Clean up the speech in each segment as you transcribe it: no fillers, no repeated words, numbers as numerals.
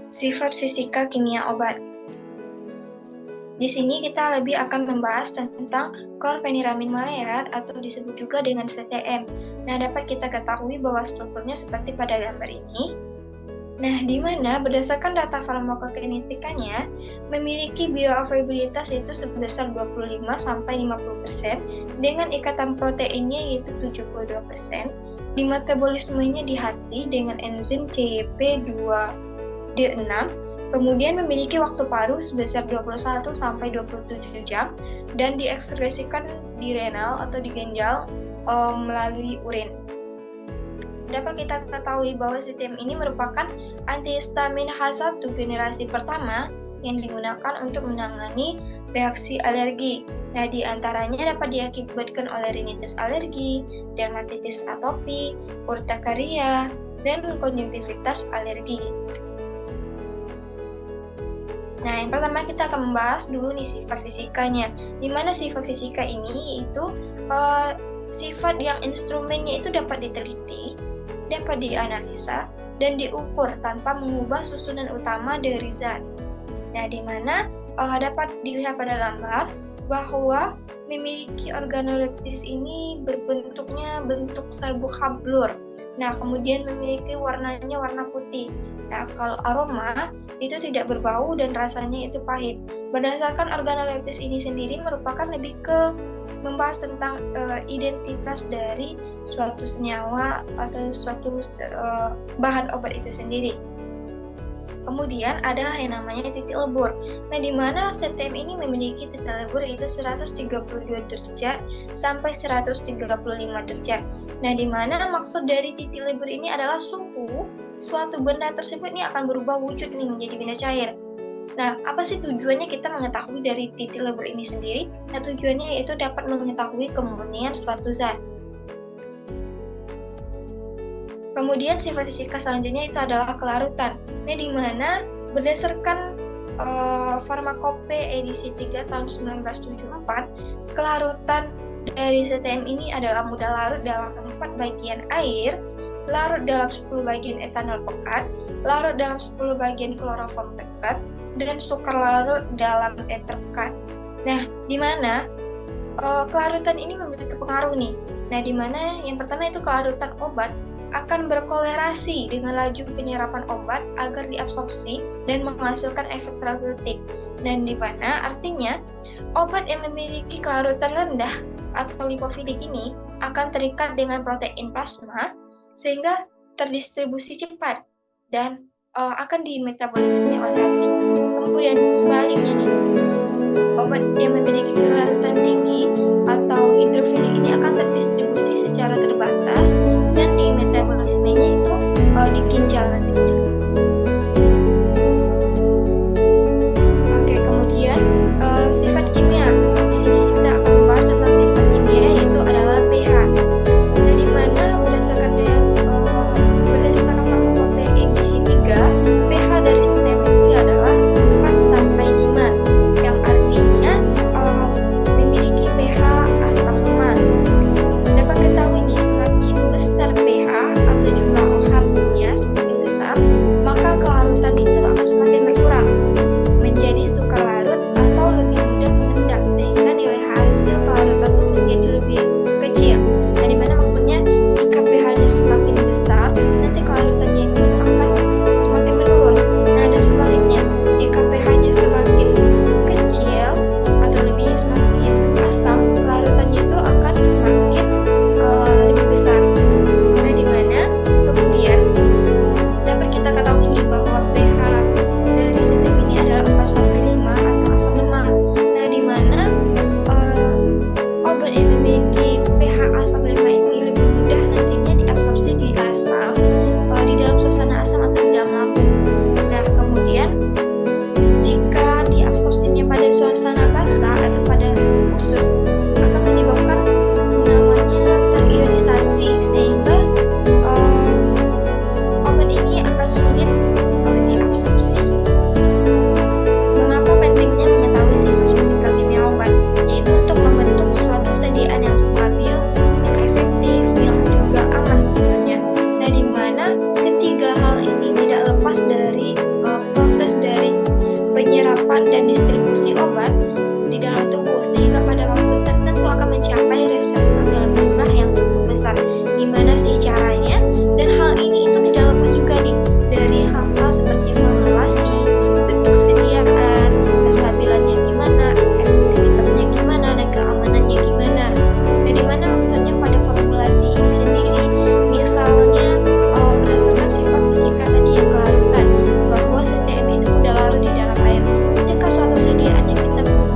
Sifat fisika kimia obat. Di sini kita lebih akan membahas tentang klorfeniramin maleat atau disebut juga dengan CTM. Nah, dapat kita ketahui bahwa strukturnya seperti pada gambar ini. Nah, di mana berdasarkan data farmakokinetikanya memiliki bioavailabilitas yaitu sebesar 25-50% dengan ikatan proteinnya yaitu 72%, di metabolismenya di hati dengan enzim CYP2D6, kemudian memiliki waktu paruh sebesar 21-27 jam dan diekskresikan di renal atau di ginjal melalui urin. Dapat kita ketahui bahwa CTM ini merupakan antihistamin H1 generasi pertama yang digunakan untuk menangani reaksi alergi. Nah, di antaranya dapat diakibatkan oleh rinitis alergi, dermatitis atopi, urtikaria, dan konjungtivitis alergi. Nah, yang pertama kita akan membahas dulu nih sifat fisikanya. Di mana sifat fisika ini yaitu sifat yang instrumennya itu dapat diteliti, dapat dianalisa, dan diukur tanpa mengubah susunan utama dari zat. Nah, di mana dapat dilihat pada gambar bahwa memiliki organoleptis ini bentuk serbuk hablur. Nah, kemudian memiliki warnanya warna putih. Nah, kalau aroma itu tidak berbau dan rasanya itu pahit. Berdasarkan organoleptis ini sendiri merupakan lebih ke membahas tentang identitas dari suatu senyawa atau suatu bahan obat itu sendiri. Kemudian ada yang namanya titik lebur. Nah, di mana CTM ini memiliki titik lebur yaitu 132 derajat sampai 135 derajat. Nah, di mana maksud dari titik lebur ini adalah suhu suatu benda tersebut ini akan berubah wujud nih menjadi benda cair. Nah, apa sih tujuannya kita mengetahui dari titik lebur ini sendiri? Nah, tujuannya yaitu dapat mengetahui kemurnian suatu zat. Kemudian sifat fisika selanjutnya itu adalah kelarutan. Nah, di mana berdasarkan Farmakope edisi 3 tahun 1974, kelarutan dari CTM ini adalah mudah larut dalam 4 bagian air, larut dalam 10 bagian etanol pekat, larut dalam 10 bagian kloroform pekat, dan sukar larut dalam eter pekat. Nah, di mana kelarutan ini memiliki pengaruh nih. Nah, di mana yang pertama itu kelarutan obat akan berkolerasi dengan laju penyerapan obat agar diabsorpsi dan menghasilkan efek terapeutik. Dan di mana artinya obat yang memiliki kelarutan rendah atau lipofilik ini akan terikat dengan protein plasma sehingga terdistribusi cepat dan akan dimetabolisme oleh hati. Kemudian sebaliknya nih, obat yang memiliki kelarutan tinggi atau hidrofilik ini akan terdistribusi secara terbatas dan di metabolismenya itu di ginjal nantinya. Oke, kemudian sifat kimia. Di sini kita akan membahas tentang sifat kimia yaitu adalah pH. Nah, di mana berdasarkan Farmakope edisi 3, pH dari CTM itu adalah 4 sampai 5, yang artinya memiliki pH asam lemak. Dapat ketahui nih, semakin besar pH atau jumlah OH-nya semakin besar, seperti formulasi, bentuk sediaan, kestabilannya gimana, efektivitasnya gimana, dan keamanannya gimana. Dari mana maksudnya pada formulasi ini sendiri? Misalnya berdasarkan sifat fisika tadi yang kelarutan, bahwa CTM itu mudah larut di dalam air. Ketika suatu sediaan yang kita bentuk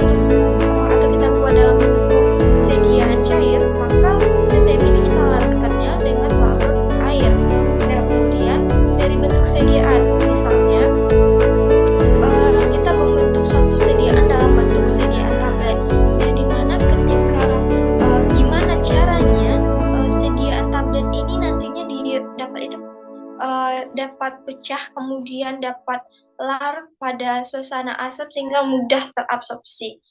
atau kita buat dalam bentuk sediaan cair, maka CTM ini kita larutkannya dengan larut air. Dan kemudian dari bentuk sediaan, misalnya kita membentuk suatu sediaan dalam bentuk sediaan tablet. Jadi dimana ketika gimana caranya sediaan tablet ini nantinya dapat pecah, kemudian dapat larut pada suasana asap sehingga mudah terabsorpsi.